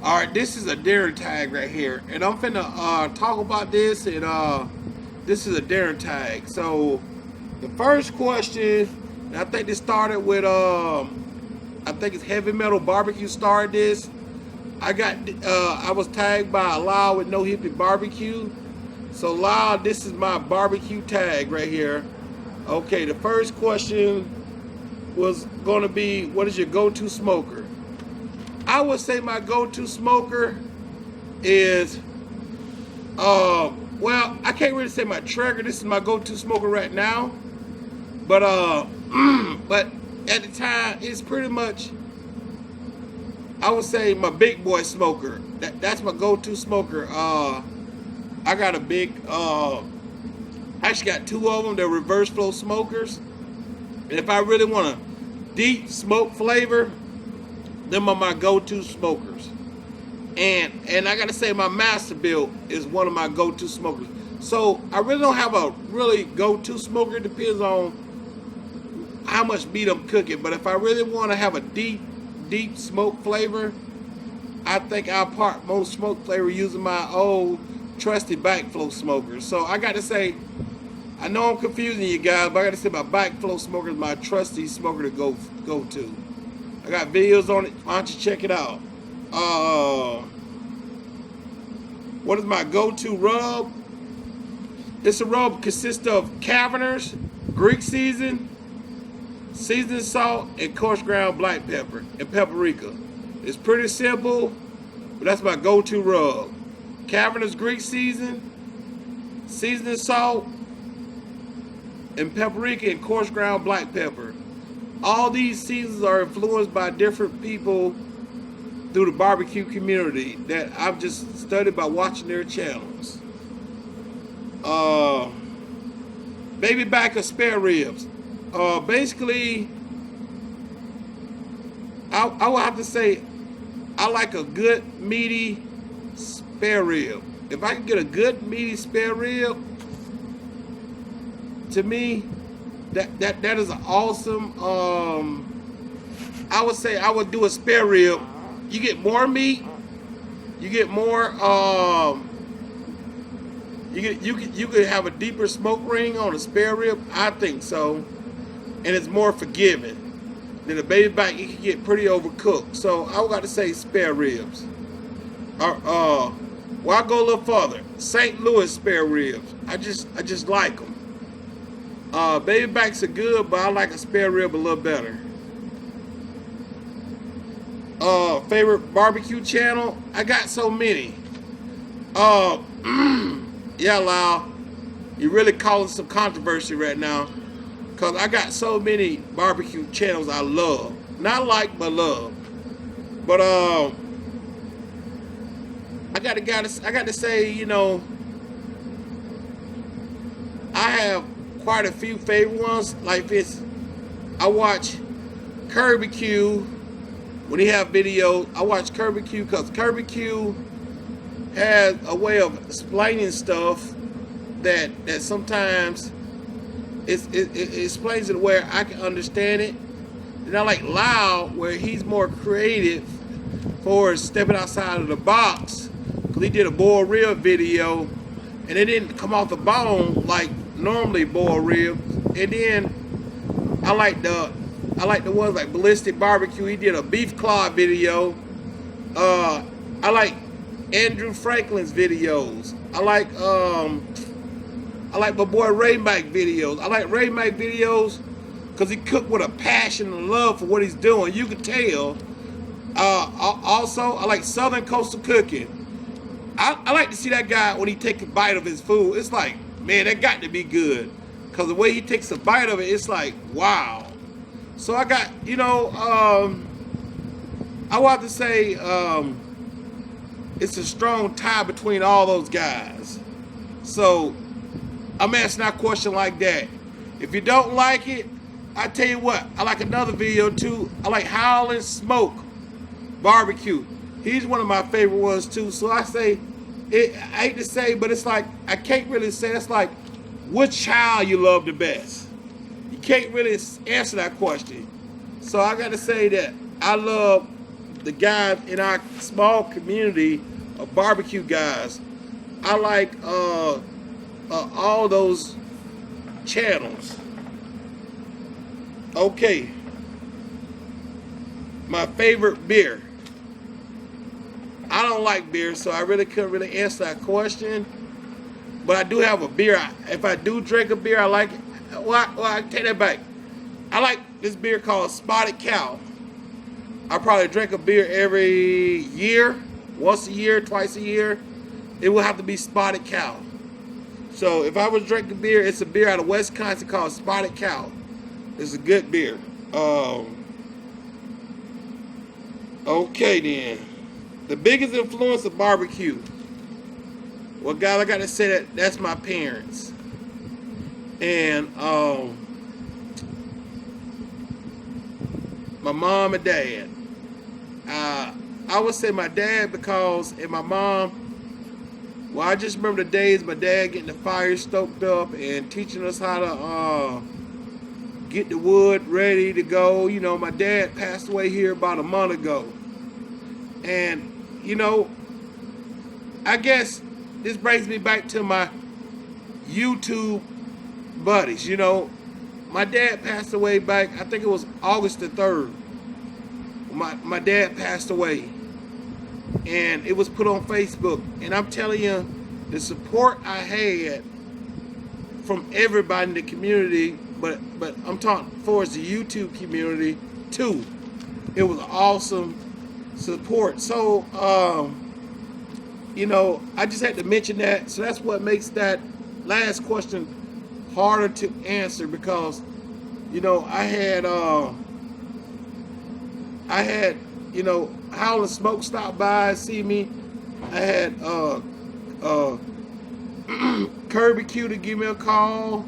All right, this is a dare tag right here, and I'm finna talk about this. And this is a dare tag. So the first question, and I think this started with I think it's Heavy Metal Barbecue started this. I was tagged by Lyle with No Hippie Barbecue. So Lyle, this is my barbecue tag right here. Okay, the first question was gonna be, what is your go-to smoker? I would say my go-to smoker is, well, I can't really say my Traeger. This is my go-to smoker right now. But but at the time, it's pretty much, I would say my big boy smoker. That's my go-to smoker. I got a big, I actually got two of them. They're reverse flow smokers. And if I really want a deep smoke flavor, them are my go-to smokers. And I gotta say my Masterbuilt is one of my go-to smokers. So I really don't have a really go-to smoker. It depends on how much meat I'm cooking. But if I really want to have a deep smoke flavor, I think I'll part most smoke flavor using my old trusty backflow smokers. So I got to say, I know I'm confusing you guys, but I got to say my backflow smoker is my trusty smoker to go to. I got videos on it. Why don't you check it out? What is my go-to rub? This rub consists of Caverners, Greek seasoned salt, and coarse ground black pepper and paprika. It's pretty simple, but that's my go-to rub. Caverners Greek seasoned salt, and paprika and coarse ground black pepper. All these seasons are influenced by different people through the barbecue community that I've just studied by watching their channels. Baby back or spare ribs. Basically, I would have to say I like a good meaty spare rib. If I can get a good meaty spare rib, to me, that is an awesome. I would say I would do a spare rib. You get more meat. You get more. You could have a deeper smoke ring on a spare rib. I think so, and it's more forgiving than a baby back. You can get pretty overcooked. So I would got to say spare ribs. Well, I go a little further. St. Louis spare ribs. I just like them. Baby backs are good, but I like a spare rib a little better. Favorite barbecue channel? I got so many. Yeah, Lyle, you're really causing some controversy right now, cause I got so many barbecue channels I love, not like but love. But I got to say, you know, I have quite a few favorite ones. Like this, I watch Kirby Q when he have videos. I watch Kirby Q because Kirby Q has a way of explaining stuff that sometimes it explains it where I can understand it. And I like Lyle where he's more creative for stepping outside of the box, because he did a boiled rib video and it didn't come off the bone like normally boiled ribs. And then I like the ones like Ballistic Barbecue. He did a beef claw video. I like Andrew Franklin's videos. I like my boy Ray Mac videos. I like Ray Mac videos because he cooked with a passion and love for what he's doing. You can tell. Also, I like Southern Coastal Cooking. I like to see that guy when he takes a bite of his food. It's like, man, that got to be good, because the way he takes a bite of it, it's like, wow. So I got, you know, I would have to say it's a strong tie between all those guys. So I'm asking that question like that. If you don't like it, I tell you what, I like another video too. I like Howlin' Smoke Barbecue. He's one of my favorite ones too. So I say, I hate to say, but it's like, I can't really say. It's like, which child you love the best? You can't really answer that question. So I got to say that I love the guys in our small community of barbecue guys. I like all those channels. Okay. My favorite beer. I don't like beer, so I really couldn't really answer that question. But I do have a beer. If I do drink a beer, I like it. Well, I take that back. I like this beer called Spotted Cow. I probably drink a beer every year, once a year, twice a year. It will have to be Spotted Cow. So if I was drinking beer, it's a beer out of Wisconsin called Spotted Cow. It's a good beer. Okay then. The biggest influence of barbecue. Well, guys, I gotta say that's my parents. And my mom and dad. I would say my dad and my mom. Well, I just remember the days my dad getting the fire stoked up and teaching us how to get the wood ready to go. You know, my dad passed away here about a month ago. And, you know, I guess this brings me back to my YouTube buddies. You know, my dad passed away back, I think it was August the 3rd. My dad passed away. And it was put on Facebook. And I'm telling you, the support I had from everybody in the community, but I'm talking for the YouTube community too. It was awesome support. So, you know, I just had to mention that. So that's what makes that last question harder to answer, because, you know, I had, you know, Howlin' Smoke stop by and see me. I had Kirby Q to give me a call.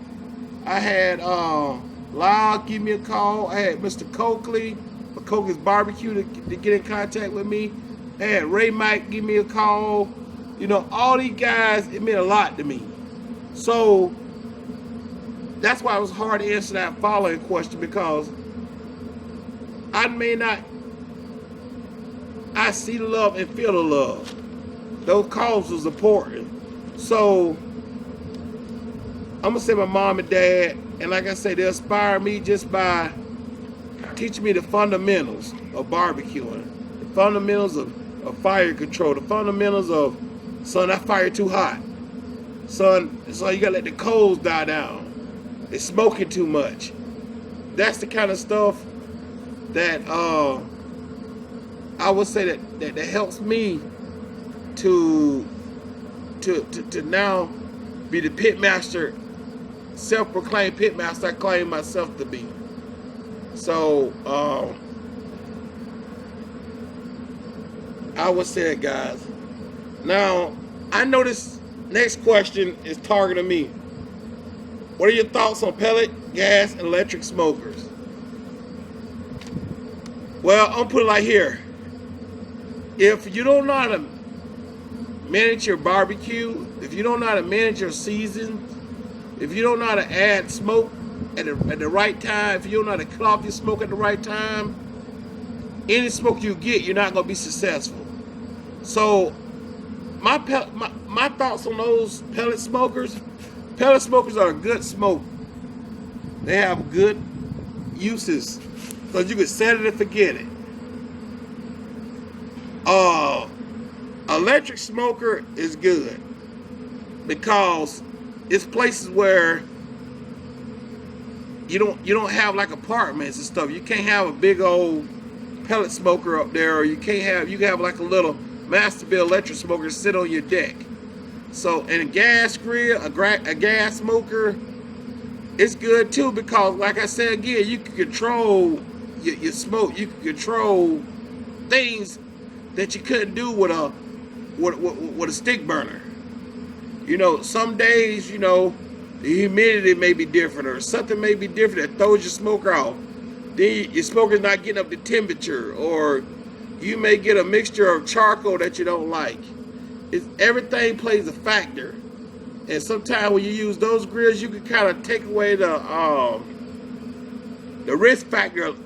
I had Lyle give me a call. I had Mr. Coakley for Coakley's Barbecue to get in contact with me. I had Ray Mike give me a call. You know, all these guys, it meant a lot to me. So that's why it was hard to answer that following question, because I see the love and feel the love. Those calls was important. So I'm gonna say my mom and dad, and like I say, they inspire me just by teaching me the fundamentals of barbecuing, the fundamentals of fire control, the fundamentals of, son, that fire too hot. Son, you gotta let the coals die down. It's smoking too much. That's the kind of stuff that I would say that helps me to now be the pit master, self-proclaimed pit master I claim myself to be. So I would say that, guys. Now, I know this next question is targeting me. What are your thoughts on pellet, gas, and electric smokers? Well, I'm putting it like here. If you don't know how to manage your barbecue, if you don't know how to manage your seasons, if you don't know how to add smoke at the right time, if you don't know how to cut off your smoke at the right time, any smoke you get, you're not going to be successful. So my thoughts on those pellet smokers are a good smoke. They have good uses, because you can set it and forget it. Electric smoker is good because it's places where you don't have like apartments and stuff. You can't have a big old pellet smoker up there, or you can have like a little master built electric smoker sit on your deck. So, and a gas grill, a gas smoker, it's good too, because like I said again, you can control your smoke. You can control things that you couldn't do with a stick burner. You know, some days, you know, the humidity may be different, or something may be different that throws your smoker off. Then your smoker's not getting up to temperature, or you may get a mixture of charcoal that you don't like. Everything plays a factor, and sometimes when you use those grills, you can kind of take away the risk factor.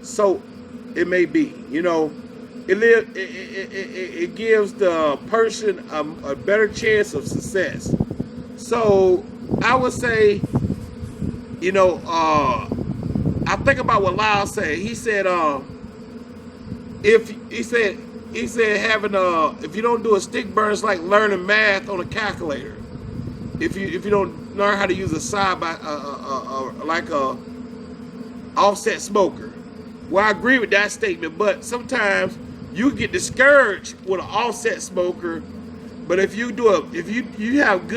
So it may be, you know, it gives the person a better chance of success. So I would say, you know, I think about what Lyle said. He said, if he said having if you don't do a stick burn, it's like learning math on a calculator. If you don't learn how to use a side by like a offset smoker. Well, I agree with that statement, but sometimes you get discouraged with an offset smoker. But if you have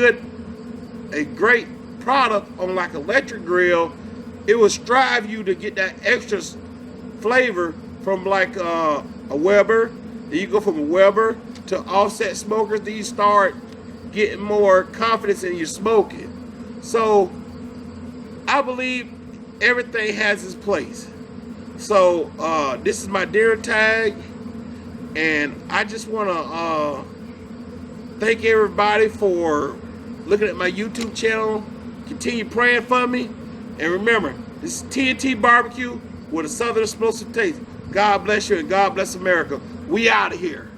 a great product on like electric grill, it will strive you to get that extra flavor from like a Weber. Then you go from a Weber to offset smokers, then you start getting more confidence in your smoking. So I believe everything has its place. So this is my deer tag, and I just want to thank everybody for looking at my YouTube channel. Continue praying for me, and remember, this is TNT Barbecue with a Southern explosive taste. God bless you and God bless America. We out of here.